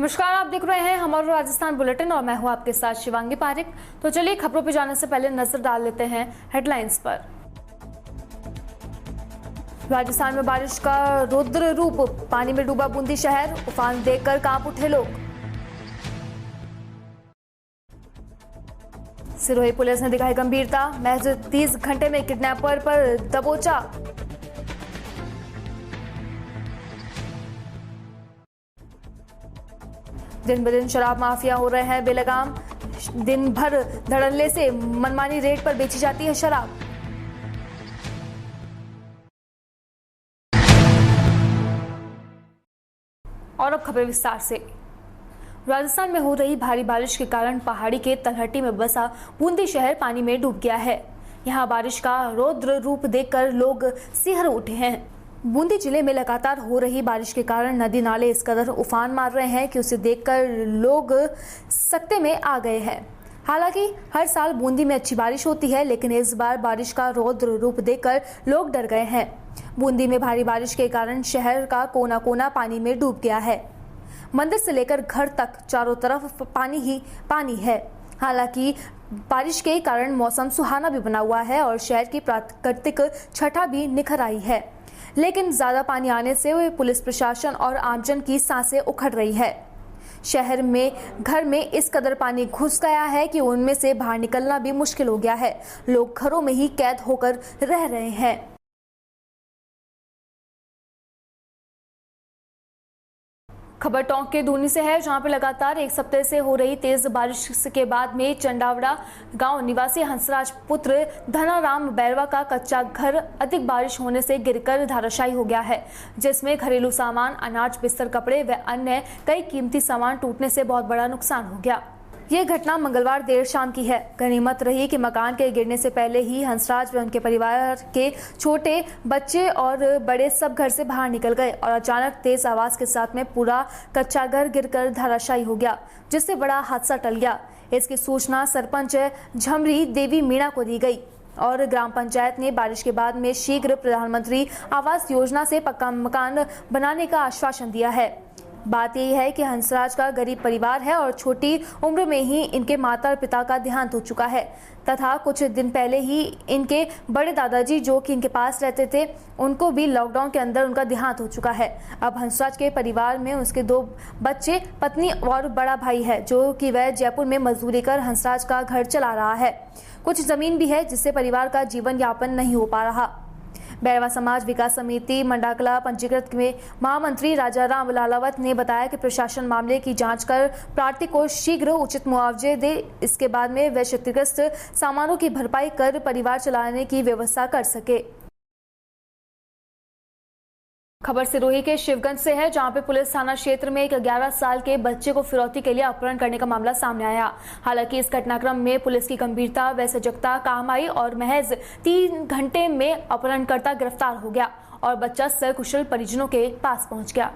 नमस्कार, आप देख रहे हैं हमारा राजस्थान बुलेटिन और मैं हूं आपके साथ शिवांगी पारिक। तो चलिए खबरों पर जाने से पहले नजर डाल लेते हैं हेडलाइंस पर। राजस्थान में बारिश का रुद्र रूप, पानी में डूबा बूंदी शहर, उफान देखकर कांप उठे लोग। सिरोही पुलिस ने दिखाई गंभीरता, महज 30 घंटे में किडनैपर पर दबोचा। दिन ब दिन शराब माफिया हो रहे हैं बेलगाम, दिन भर धड़ल्ले से मनमानी रेट पर बेची जाती है शराब। और अब खबर विस्तार से। राजस्थान में हो रही भारी बारिश के कारण पहाड़ी के तलहटी में बसा बूंदी शहर पानी में डूब गया है। यहाँ बारिश का रौद्र रूप देखकर लोग सिहर उठे हैं। बूंदी जिले में लगातार हो रही बारिश के कारण नदी नाले इस कदर उफान मार रहे हैं कि उसे देखकर लोग सकते में आ गए हैं। हालांकि हर साल बूंदी में अच्छी बारिश होती है, लेकिन इस बार बारिश का रौद्र रूप देखकर लोग डर गए हैं। बूंदी में भारी बारिश के कारण शहर का कोना कोना पानी में डूब गया है। मंदिर से लेकर घर तक चारों तरफ पानी ही पानी है। हालांकि बारिश के कारण मौसम सुहाना भी बना हुआ है और शहर की प्राकृतिक छटा भी निखर आई है, लेकिन ज्यादा पानी आने से पुलिस प्रशासन और आमजन की सांसें उखड़ रही है। शहर में घर में इस कदर पानी घुस गया है कि उनमें से बाहर निकलना भी मुश्किल हो गया है। लोग घरों में ही कैद होकर रह रहे हैं। खबर टोंक के दूनी से है, जहां पर लगातार एक सप्ताह से हो रही तेज बारिश के बाद में चंडावड़ा गांव निवासी हंसराज पुत्र धनाराम बैरवा का कच्चा घर अधिक बारिश होने से गिरकर धराशायी हो गया है, जिसमें घरेलू सामान, अनाज, बिस्तर, कपड़े व अन्य कई कीमती सामान टूटने से बहुत बड़ा नुकसान हो गया। यह घटना मंगलवार देर शाम की है। गनीमत रही कि मकान के गिरने से पहले ही हंसराज व उनके परिवार के छोटे बच्चे और बड़े सब घर से बाहर निकल गए और अचानक तेज आवाज के साथ में पूरा कच्चा घर गिरकर धराशायी हो गया, जिससे बड़ा हादसा टल गया। इसकी सूचना सरपंच झमरी देवी मीणा को दी गई और ग्राम पंचायत ने बारिश के बाद में शीघ्र प्रधानमंत्री आवास योजना से पक्का मकान बनाने का आश्वासन दिया है। बात यही है कि हंसराज का गरीब परिवार है और छोटी उम्र में ही इनके माता और पिता का देहांत हो चुका है तथा कुछ दिन पहले ही इनके बड़े दादाजी जो कि इनके पास रहते थे, उनको भी लॉकडाउन के अंदर उनका देहांत हो चुका है। अब हंसराज के परिवार में उसके 2 बच्चे, पत्नी और बड़ा भाई है, जो कि वह जयपुर में मजदूरी कर हंसराज का घर चला रहा है। कुछ जमीन भी है जिससे परिवार का जीवन यापन नहीं हो पा रहा। बैरवा समाज विकास समिति मंडाकला पंजीकृत में महामंत्री राजा राम लालावत ने बताया कि प्रशासन मामले की जांच कर प्रार्थी को शीघ्र उचित मुआवजे दे। इसके बाद में वे क्षतिग्रस्त सामानों की भरपाई कर परिवार चलाने की व्यवस्था कर सके। खबर सिरोही के शिवगंज से है, जहां पे पुलिस थाना क्षेत्र में एक 11 साल के बच्चे को फिरौती के लिए अपहरण करने का मामला सामने आया। हालांकि इस घटनाक्रम में पुलिस की गंभीरता व सजगता काम आई और महज 3 घंटे में अपहरणकर्ता गिरफ्तार हो गया और बच्चा सकुशल परिजनों के पास पहुंच गया।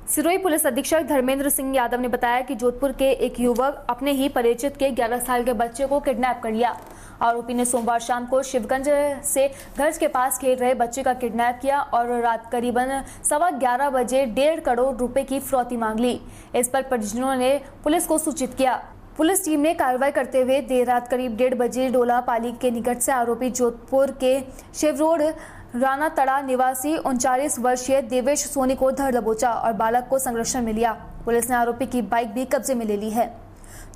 सिरोही पुलिस अधीक्षक धर्मेंद्र सिंह यादव ने बताया कि जोधपुर के एक युवक अपने ही परिचित के 11 साल के बच्चे को किडनैप कर लिया। आरोपी ने सोमवार शाम को शिवगंज से घर के पास खेल रहे बच्चे का किडनैप किया और रात करीबन 11:15 बजे 1.5 करोड़ रुपए की फिरौती मांग ली। इस पर परिजनों ने पुलिस को सूचित किया। पुलिस टीम ने कार्रवाई करते हुए देर रात करीब 1:30 बजे डोला पाली के निकट से आरोपी जोधपुर के शिव रोड राना तड़ा निवासी 39 वर्षीय देवेश सोनी को धर दबोचा और बालक को संरक्षण में लिया। पुलिस ने आरोपी की बाइक भी कब्जे में ले ली है।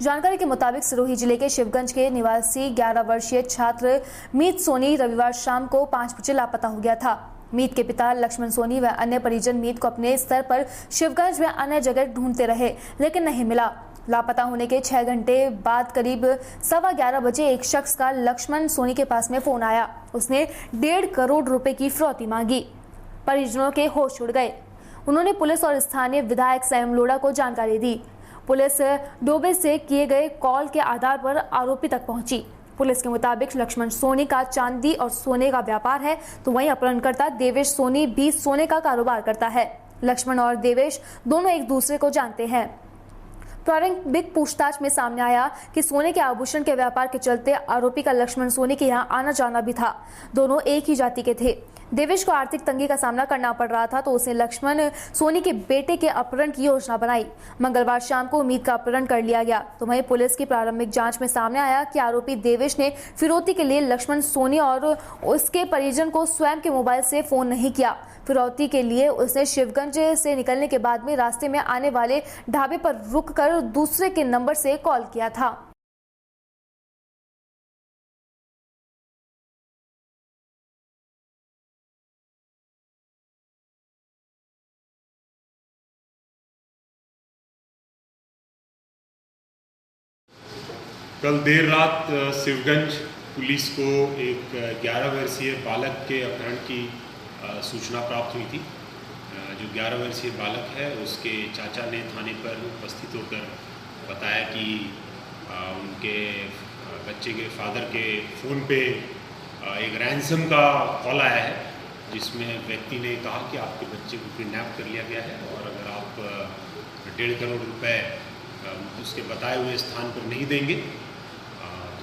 जानकारी के मुताबिक सिरोही जिले के शिवगंज के निवासी 11 वर्षीय छात्र मीत सोनी रविवार शाम को 5 बजे लापता हो गया था। मीत के पिता लक्ष्मण सोनी व अन्य परिजन मीत को अपने स्तर पर शिवगंज व अन्य जगह ढूंढते रहे, लेकिन नहीं मिला। लापता होने के 6 घंटे बाद करीब 11:15 बजे एक शख्स का लक्ष्मण सोनी के पास में फोन आया। उसने 1.5 करोड़ रुपए की फिरौती मांगी। परिजनों के होश उड़ गए। उन्होंने पुलिस और स्थानीय विधायक संयम लोढ़ा को जानकारी दी। पुलिस डोबे से किए गए कॉल के आधार पर आरोपी तक पहुंची। पुलिस के मुताबिक लक्ष्मण सोनी का चांदी और सोने का व्यापार है, तो वहीं अपहरणकर्ता देवेश सोनी भी सोने का कारोबार करता है। लक्ष्मण और देवेश दोनों एक दूसरे को जानते हैं। प्रारंभिक पूछताछ में सामने आया कि सोने के आभूषण के व्यापार के चलते आरोपी का लक्ष्मण सोनी के यहाँ आना जाना भी था। दोनों एक ही जाति के थे। देवेश को आर्थिक तंगी का सामना करना पड़ रहा था तो उसने लक्ष्मण सोनी के बेटे के अपहरण की योजना बनाई। मंगलवार शाम को उम्मीद का अपहरण कर लिया गया। तो वहीं पुलिस की प्रारंभिक जांच में सामने आया कि आरोपी देवेश ने फिरौती के लिए लक्ष्मण सोनी और उसके परिजन को स्वयं के मोबाइल से फोन नहीं किया। फिरौती के लिए उसने शिवगंज से निकलने के बाद में रास्ते में आने वाले ढाबे पर रुककर दूसरे के नंबर से कॉल किया था। कल देर रात शिवगंज पुलिस को एक 11 वर्षीय बालक के अपहरण की सूचना प्राप्त हुई थी। जो 11 वर्षीय बालक है उसके चाचा ने थाने पर उपस्थित होकर बताया कि उनके बच्चे के फादर के फ़ोन पे एक रैंसम का कॉल आया है, जिसमें व्यक्ति ने कहा कि आपके बच्चे को किडनैप कर लिया गया है और अगर आप 1.5 करोड़ रुपए उसके बताए हुए स्थान पर नहीं देंगे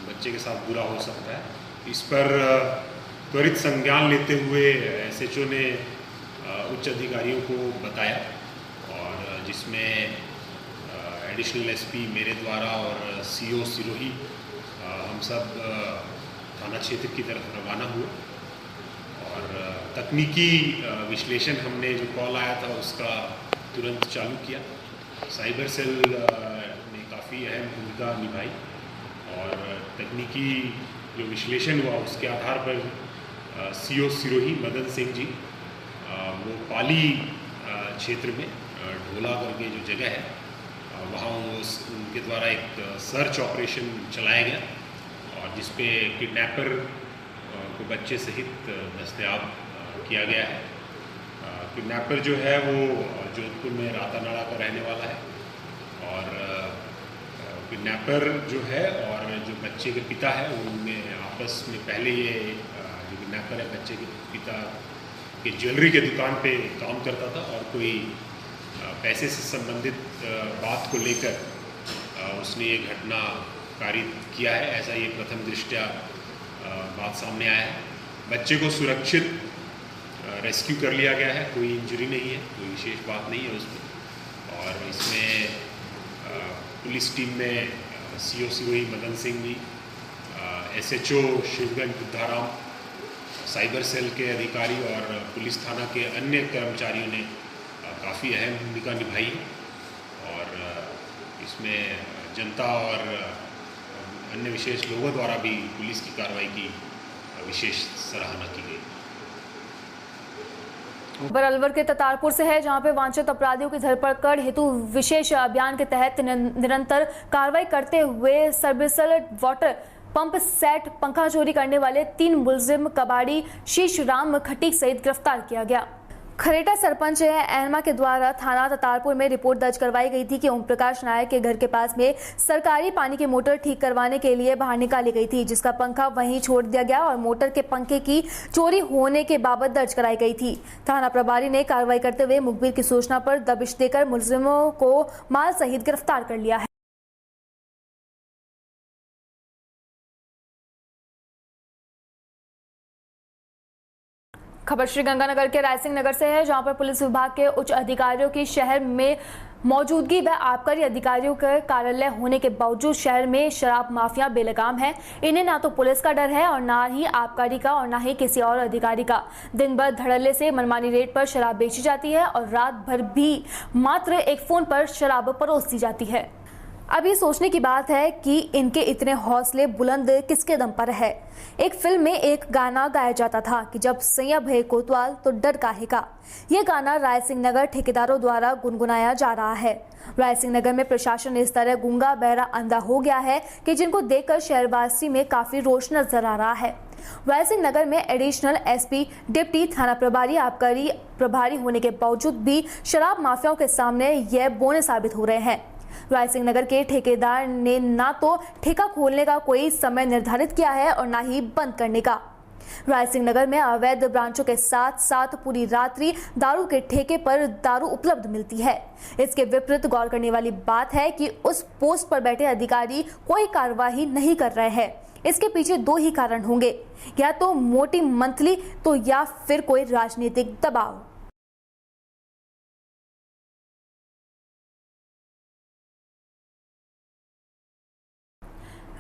बच्चे के साथ बुरा हो सकता है। इस पर त्वरित संज्ञान लेते हुए एसएचओ ने उच्च अधिकारियों को बताया और जिसमें एडिशनल एसपी मेरे द्वारा और सीओ सिरोही हम सब थाना क्षेत्र की तरफ रवाना हुए और तकनीकी विश्लेषण हमने जो कॉल आया था उसका तुरंत चालू किया। साइबर सेल ने काफ़ी अहम भूमिका निभाई और तकनीकी जो विश्लेषण हुआ उसके आधार पर सीओ सिरोही मदन सिंह जी वो पाली क्षेत्र में ढोला करके जो जगह है वहाँ उनके द्वारा एक सर्च ऑपरेशन चलाया गया और जिस पे किडनैपर को बच्चे सहित दस्तयाब किया गया है। किडनैपर जो है वो जोधपुर में रातानाड़ा का रहने वाला है और किडनैपर जो है और जो बच्चे के पिता है उनमें आपस में पहले ये जो किडनैपर है बच्चे के पिता के ज्वेलरी के दुकान पे काम करता था और कोई पैसे से संबंधित बात को लेकर उसने ये घटना कारित किया है, ऐसा ये प्रथम दृष्टया बात सामने आया है। बच्चे को सुरक्षित रेस्क्यू कर लिया गया है, कोई इंजरी नहीं है, कोई विशेष बात नहीं है उसमें। और इसमें पुलिस टीम में CO Sirohi Madan Singh ji, SHO Shivganj Buddharam, cyber cell के अधिकारी और पुलिस थाना के अन्य कर्मचारियों ने काफ़ी अहम भूमिका निभाई और इसमें जनता और अन्य विशेष लोगों द्वारा भी पुलिस की कार्रवाई की विशेष सराहना की गई। खबर अलवर के ततारपुर से है, जहां पे वांछित अपराधियों की धरपकड़ हेतु विशेष अभियान के तहत निरंतर कार्रवाई करते हुए सर्विसल वाटर पंप सेट पंखा चोरी करने वाले 3 मुलजिम कबाड़ी शीश राम खटीक सहित गिरफ्तार किया गया। खरेटा सरपंच एनमा के द्वारा थाना ततारपुर में रिपोर्ट दर्ज करवाई गई थी कि ओम प्रकाश नायक के घर के पास में सरकारी पानी की मोटर ठीक करवाने के लिए बाहर निकाली गई थी, जिसका पंखा वहीं छोड़ दिया गया और मोटर के पंखे की चोरी होने के बाबत दर्ज कराई गई थी। थाना प्रभारी ने कार्रवाई करते हुए मुखबिर की सूचना पर दबिश देकर मुलजिमों को माल सहित गिरफ्तार कर लिया है। खबर श्रीगंगानगर के रायसिंह नगर से है, जहां पर पुलिस विभाग के उच्च अधिकारियों की शहर में मौजूदगी व आबकारी अधिकारियों के कार्यालय होने के बावजूद शहर में शराब माफिया बेलगाम है। इन्हें ना तो पुलिस का डर है और ना ही आबकारी का और ना ही किसी और अधिकारी का। दिन भर धड़ल्ले से मनमानी रेट पर शराब बेची जाती है और रात भर भी मात्र एक फोन पर शराब परोस दी जाती है। अब ये सोचने की बात है कि इनके इतने हौसले बुलंद किसके दम पर है। एक फिल्म में एक गाना गाया जाता था कि जब सैया भय कोतवाल तो डर काहे का। यह गाना रायसिंह नगर ठेकेदारों द्वारा गुनगुनाया जा रहा है। रायसिंह नगर में प्रशासन इस तरह गूंगा बहरा अंधा हो गया है कि जिनको देखकर शहरवासी में काफी रोष नजर आ रहा है। रायसिंह नगर में एडिशनल एसपी डिप्टी थाना प्रभारी आबकारी प्रभारी होने के बावजूद भी शराब माफियाओं के सामने यह बौने साबित हो रहे हैं। रायसिंह नगर के ठेकेदार ने ना तो ठेका खोलने का कोई समय निर्धारित किया है और ना ही बंद करने का। रायसिंह नगर में अवैध ब्रांचों के साथ साथ पूरी रात्रि दारू के ठेके पर दारू उपलब्ध मिलती है। इसके विपरीत गौर करने वाली बात है कि उस पोस्ट पर बैठे अधिकारी कोई कार्यवाही नहीं कर रहे हैं। इसके पीछे दो ही कारण होंगे, या तो मोटी मंथली तो या फिर कोई राजनीतिक दबाव।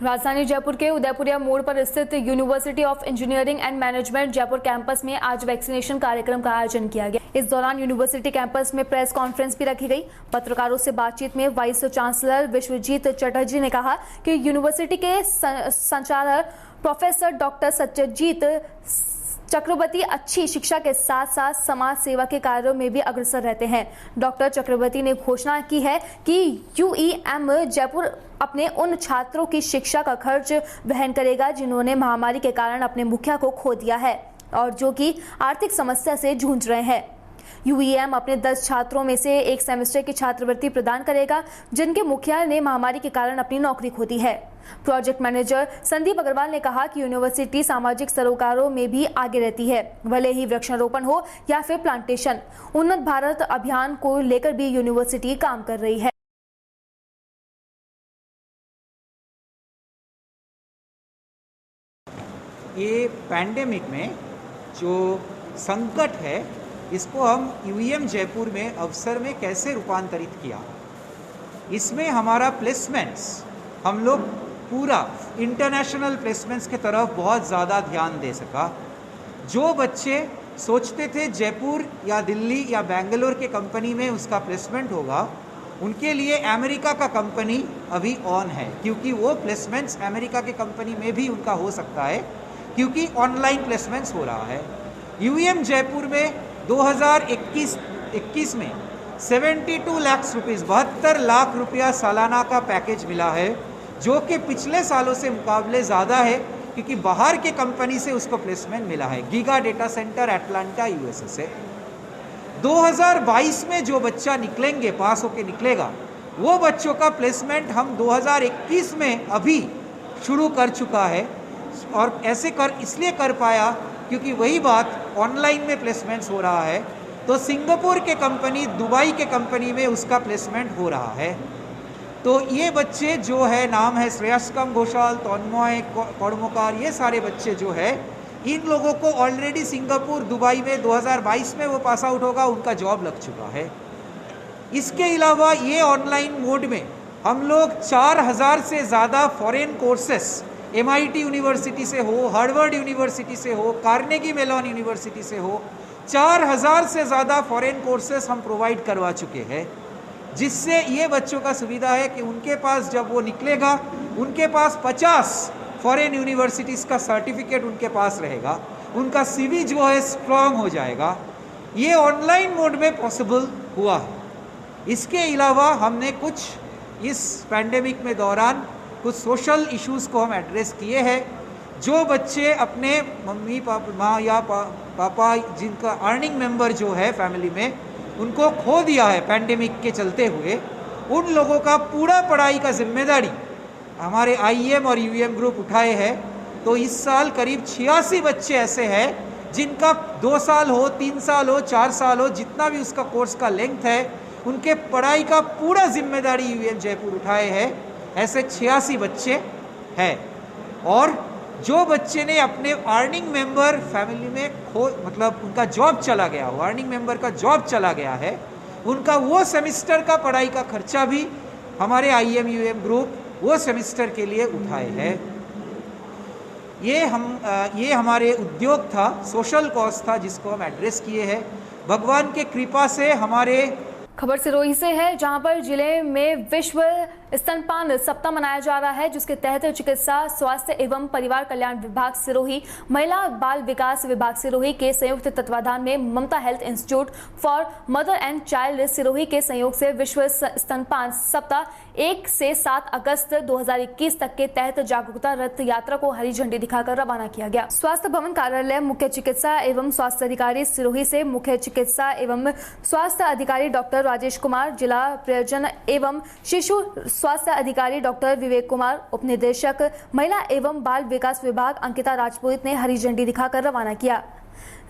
राजधानी जयपुर के उदयपुरिया मोड़ पर स्थित university of engineering and management Jaipur campus में आज वैक्सीनेशन कार्यक्रम का आयोजन किया गया। इस दौरान यूनिवर्सिटी कैंपस में प्रेस कॉन्फ्रेंस भी रखी गई। पत्रकारों से बातचीत में वाइस चांसलर विश्वजीत चटर्जी ने कहा कि यूनिवर्सिटी के संचालक प्रोफेसर डॉक्टर सत्यजीत चक्रवर्ती अच्छी शिक्षा के साथ साथ समाज सेवा के कार्यों में भी अग्रसर रहते हैं। डॉक्टर चक्रवर्ती ने घोषणा की है कि यूईएम जयपुर अपने उन छात्रों की शिक्षा का खर्च वहन करेगा जिन्होंने महामारी के कारण अपने मुखिया को खो दिया है और जो कि आर्थिक समस्या से जूझ रहे हैं। यूईएम अपने 10 छात्रों में से एक सेमेस्टर की छात्रवृत्ति प्रदान करेगा जिनके मुखिया ने महामारी के कारण अपनी नौकरी खो दी है। प्रोजेक्ट मैनेजर संदीप अग्रवाल ने कहा कि यूनिवर्सिटी सामाजिक सरोकारों में भी आगे रहती है, भले ही वृक्षारोपण हो या फिर प्लांटेशन। उन्नत भारत अभियान को लेकर भी यूनिवर्सिटी काम कर रही है। ये पैंडेमिक में जो संकट है इसको हम यूईएम जयपुर में अवसर में कैसे रूपांतरित किया। इसमें हमारा प्लेसमेंट्स हम लोग पूरा इंटरनेशनल प्लेसमेंट्स के तरफ बहुत ज़्यादा ध्यान दे सका। जो बच्चे सोचते थे जयपुर या दिल्ली या बेंगलोर के कंपनी में उसका प्लेसमेंट होगा, उनके लिए अमेरिका का कंपनी अभी ऑन है, क्योंकि वो प्लेसमेंट्स अमेरिका के कंपनी में भी उनका हो सकता है क्योंकि ऑनलाइन प्लेसमेंट्स हो रहा है। यूईएम जयपुर में 2021 में 72 लाख रुपीज़ 72 लाख रुपया सालाना का पैकेज मिला है, जो कि पिछले सालों से मुकाबले ज़्यादा है क्योंकि बाहर के कंपनी से उसको प्लेसमेंट मिला है। Giga data centre Atlanta USA से 2022 में जो बच्चा निकलेंगे, पास होके निकलेगा, वो बच्चों का प्लेसमेंट हम 2021 में अभी शुरू कर चुका है। और ऐसे इसलिए कर पाया क्योंकि वही बात ऑनलाइन में प्लेसमेंट्स हो रहा है, तो सिंगापुर के कंपनी, दुबई के कंपनी में उसका प्लेसमेंट हो रहा है। तो ये बच्चे जो है, नाम है श्रेयस्कम घोषाल, तन्मय कौड़मोकार, ये सारे बच्चे जो है, इन लोगों को ऑलरेडी सिंगापुर, दुबई में 2022 में वो पास आउट होगा, उनका जॉब लग चुका है। इसके अलावा ये ऑनलाइन मोड में हम लोग 4000 से ज़्यादा फॉरेन कोर्सेस MIT यूनिवर्सिटी से हो, हार्वर्ड यूनिवर्सिटी से हो, कार्नेगी मेलॉन यूनिवर्सिटी से हो, 4000 से ज़्यादा फॉरेन कोर्सेस हम प्रोवाइड करवा चुके हैं, जिससे ये बच्चों का सुविधा है कि उनके पास जब वो निकलेगा, उनके पास 50 फॉरेन यूनिवर्सिटीज़ का सर्टिफिकेट उनके पास रहेगा, उनका CV जो है स्ट्रॉन्ग हो जाएगा। ये ऑनलाइन मोड में पॉसिबल हुआ है। इसके अलावा हमने कुछ इस पैंडेमिक में दौरान कुछ सोशल इश्यूज़ को हम एड्रेस किए हैं। जो बच्चे अपने मम्मी पापा, माँ या पापा जिनका अर्निंग मेंबर जो है फैमिली में, उनको खो दिया है पैंडेमिक के चलते हुए, उन लोगों का पूरा पढ़ाई का जिम्मेदारी हमारे IEM और UEM ग्रुप उठाए हैं। तो इस साल करीब 86 बच्चे ऐसे हैं जिनका 2 साल हो, 3 साल हो, 4 साल हो, जितना भी उसका कोर्स का लेंथ है, उनके पढ़ाई का पूरा जिम्मेदारी UEM जयपुर उठाए है। ऐसे 86 बच्चे हैं। और जो बच्चे ने अपने अर्निंग मेंबर फैमिली में मतलब उनका जॉब चला गया हो, अर्निंग मेंबर का जॉब चला गया है, उनका वो सेमेस्टर का पढ़ाई का खर्चा भी हमारे IEM UEM ग्रुप वो सेमेस्टर के लिए उठाए हैं। ये हमारे उद्योग था, सोशल कॉज था, जिसको हम एड्रेस किए हैं। भगवान के कृपा से हमारे खबर सिरोही से है, जहां पर जिले में विश्व स्तनपान सप्ताह मनाया जा रहा है, जिसके तहत चिकित्सा, स्वास्थ्य एवं परिवार कल्याण विभाग सिरोही, महिला बाल विकास विभाग सिरोही के संयुक्त तत्वाधान में Mamta health institute for mother and child Sirohi के सहयोग से विश्व स्तनपान सप्ताह 1 से 7 अगस्त 2021 तक के तहत जागरूकता रथ यात्रा को हरी झंडी दिखाकर रवाना किया गया। स्वास्थ्य भवन कार्यालय मुख्य चिकित्सा एवं स्वास्थ्य अधिकारी सिरोही से मुख्य चिकित्सा एवं स्वास्थ्य अधिकारी डॉक्टर राजेश कुमार, जिला प्रयोजन एवं शिशु स्वास्थ्य अधिकारी डॉक्टर विवेक कुमार, उपनिदेशक महिला एवं बाल विकास विभाग अंकिता राजपूत ने हरी झंडी दिखाकर रवाना किया।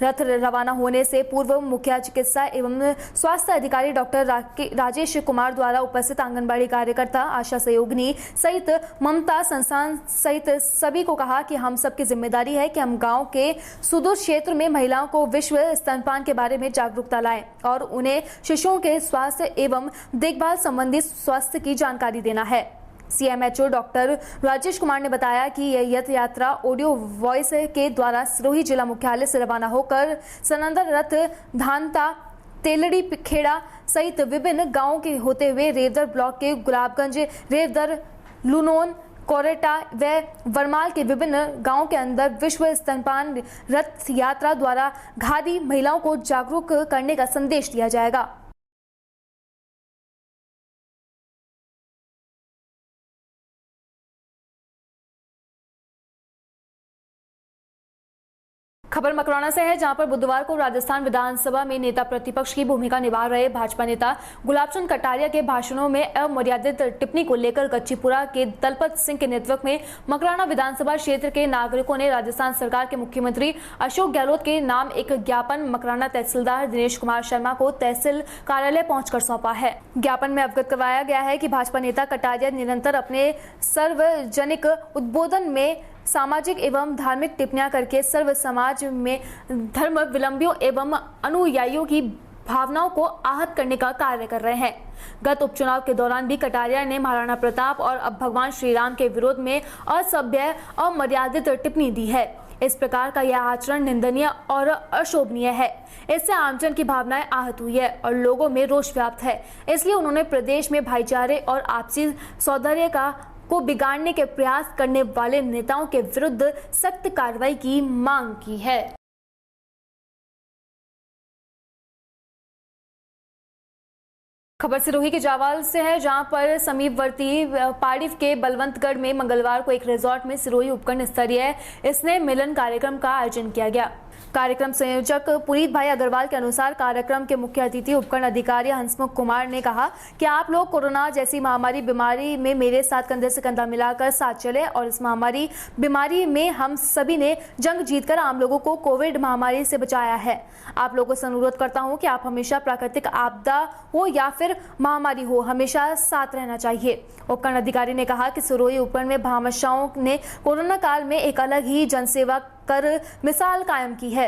रथ रवाना होने से पूर्व मुख्य चिकित्सा एवं स्वास्थ्य अधिकारी डॉक्टर राजेश कुमार द्वारा उपस्थित आंगनबाड़ी कार्यकर्ता, आशा सहयोगिनी सहित ममता संस्थान सहित सभी को कहा कि हम सबकी जिम्मेदारी है कि हम गांव के सुदूर क्षेत्र में महिलाओं को विश्व स्तनपान के बारे में जागरूकता लाएं और उन्हें शिशुओं के स्वास्थ्य एवं देखभाल संबंधी स्वास्थ्य की जानकारी देना है। सीएमएचओ डॉक्टर राजेश कुमार ने बताया कि यह रथ यात्रा ऑडियो वॉइस के द्वारा सिरोही जिला मुख्यालय से रवाना होकर सनंदर रथ, धानता, तेलड़ी खेड़ा सहित विभिन्न गांवों के होते हुए रेवदर ब्लॉक के गुलाबगंज, रेवदर, लुनोन, कोरेटा व वरमाल के विभिन्न गांवों के अंदर विश्व स्तनपान रथ यात्रा द्वारा घादी महिलाओं को जागरूक करने का संदेश दिया जाएगा। खबर मकराना से है, जहां पर बुधवार को राजस्थान विधानसभा में नेता प्रतिपक्ष की भूमिका निभा रहे भाजपा नेता गुलाबचंद कटारिया के भाषणों में अमर्यादित टिप्पणी को लेकर गच्चीपुरा के दलपत सिंह के नेतृत्व में मकराना विधानसभा क्षेत्र के नागरिकों ने राजस्थान सरकार के मुख्यमंत्री अशोक गहलोत के नाम एक ज्ञापन मकराना तहसीलदार दिनेश कुमार शर्मा को तहसील कार्यालय पहुंचकर सौंपा है। ज्ञापन में अवगत करवाया गया है कि भाजपा नेता कटारिया निरंतर अपने सार्वजनिक उद्बोधन में सामाजिक एवं धार्मिक टिप्पणियां करके सर्व समाज में धर्म विलंबियों एवं अनुयायियों की भावनाओं को आहत करने का कार्य कर रहे हैं। गत उपचुनाव के दौरान भी कटारिया ने महाराणा प्रताप और अब भगवान श्री राम के विरोध में असभ्य अमर्यादित टिप्पणी दी है। इस प्रकार का यह आचरण निंदनीय और अशोभनीय है। इससे आमजन की भावनाएं आहत हुई है और लोगों में रोष व्याप्त है। इसलिए उन्होंने प्रदेश में भाईचारे और आपसी सौहार्द को बिगाड़ने के प्रयास करने वाले नेताओं के विरुद्ध सख्त कार्रवाई की मांग की है। खबर सिरोही के जावाल से है, जहां पर समीपवर्ती पाड़िव के बलवंतगढ़ में मंगलवार को एक रिजॉर्ट में सिरोही उपखंड स्तरीय स्नेह मिलन कार्यक्रम का आयोजन किया गया। कार्यक्रम संयोजक पुनीत भाई अग्रवाल के अनुसार कार्यक्रम के मुख्य अतिथि उपखंड अधिकारी हंसमुख कुमार ने कहा कि आप लोग कोरोना जैसी महामारी बीमारी में मेरे साथ कंधे से कंधा मिलाकर साथ चले और इस महामारी बीमारी में हम सभी ने जंग जीतकर आम लोगों को कोविड महामारी से बचाया है। आप लोगों से अनुरोध करता हूं कि आप हमेशा प्राकृतिक आपदा हो या फिर महामारी हो, हमेशा साथ रहना चाहिए। उपखंड अधिकारी ने कहा कि सिरोही उपखंड में भामाशाओं ने कोरोना काल में एक अलग ही जनसेवा कर मिसाल कायम की है।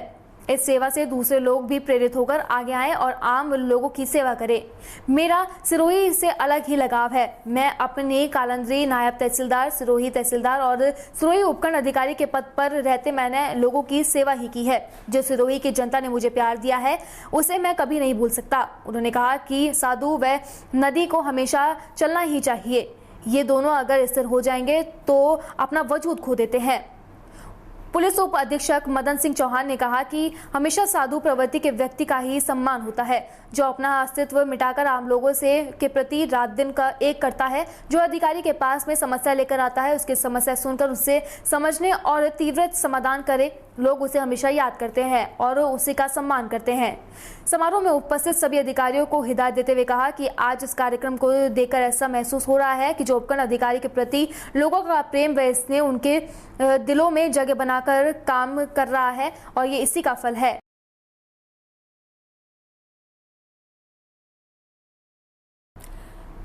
इस सेवा से दूसरे लोग भी प्रेरित होकर आगे आएं और आम लोगों की सेवा करें। मेरा सिरोही से अलग ही लगाव है। मैं अपने कालंदरी नायब तहसीलदार, सिरोही तहसीलदार और सिरोही उपखंड अधिकारी के पद पर रहते मैंने लोगों की सेवा ही की है। जो सिरोही की जनता ने मुझे प्यार दिया है उसे मैं कभी नहीं भूल सकता। उन्होंने कहा कि साधु व नदी को हमेशा चलना ही चाहिए। ये दोनों अगर स्थिर हो जाएंगे तो अपना वजूद खो देते हैं। पुलिस उप अधीक्षक मदन सिंह चौहान ने कहा कि हमेशा साधु प्रवृत्ति के व्यक्ति का ही सम्मान होता है, जो अपना अस्तित्व मिटाकर आम लोगों से के प्रति रात दिन का एक करता है। जो अधिकारी के पास में समस्या लेकर आता है उसकी समस्या सुनकर उससे समझने और तीव्र समाधान करे, लोग उसे हमेशा याद करते हैं और उसी का सम्मान करते हैं। समारोह में उपस्थित सभी अधिकारियों को हिदायत देते हुए कहा कि आज इस कार्यक्रम को देखकर ऐसा महसूस हो रहा है कि जो उपखंड अधिकारी के प्रति लोगों का प्रेम व स्नेह उनके दिलों में जगह बनाकर काम कर रहा है और ये इसी का फल है।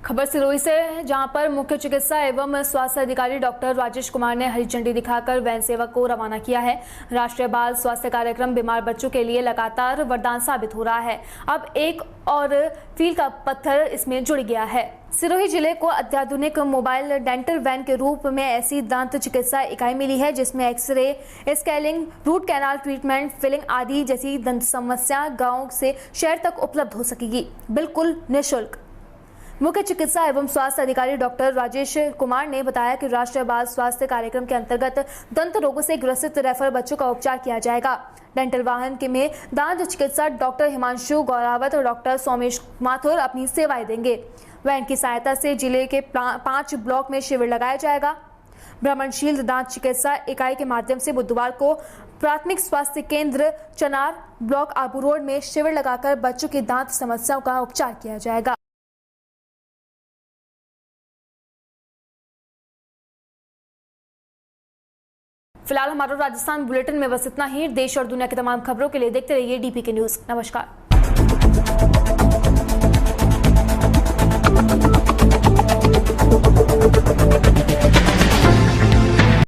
खबर सिरोही से है, जहां पर मुख्य चिकित्सा एवं स्वास्थ्य अधिकारी डॉक्टर राजेश कुमार ने हरी झंडी दिखाकर वैन सेवा को रवाना किया है। राष्ट्रीय बाल स्वास्थ्य कार्यक्रम बीमार बच्चों के लिए लगातार वरदान साबित हो रहा है। अब एक और कील का पत्थर इसमें जुड़ गया है। सिरोही जिले को अत्याधुनिक मोबाइल डेंटल वैन के रूप में ऐसी दांत चिकित्सा इकाई मिली है जिसमें X-ray, scanning, root canal treatment, filling आदि जैसी दंत समस्या गांव से शहर तक उपलब्ध हो सकेगी, बिल्कुल निःशुल्क। मुख्य चिकित्सा एवं स्वास्थ्य अधिकारी डॉक्टर राजेश कुमार ने बताया कि राष्ट्रीय बाल स्वास्थ्य कार्यक्रम के अंतर्गत दंत रोगों से ग्रसित रेफर बच्चों का उपचार किया जाएगा। डेंटल वाहन के में दांत चिकित्सा डॉक्टर हिमांशु गौरावत और डॉक्टर सोमेश माथुर अपनी सेवाएं देंगे। वैन की सहायता से जिले के 5 ब्लॉक में शिविर लगाया जाएगा। भ्रमणशील दांत चिकित्सा इकाई के माध्यम से बुधवार को प्राथमिक स्वास्थ्य केंद्र चनार ब्लॉक आबू रोड में शिविर लगाकर बच्चों की दांत समस्याओं का उपचार किया जाएगा। फिलहाल हमारा राजस्थान बुलेटिन में बस इतना ही। देश और दुनिया की तमाम खबरों के लिए देखते रहिए DPK न्यूज। नमस्कार।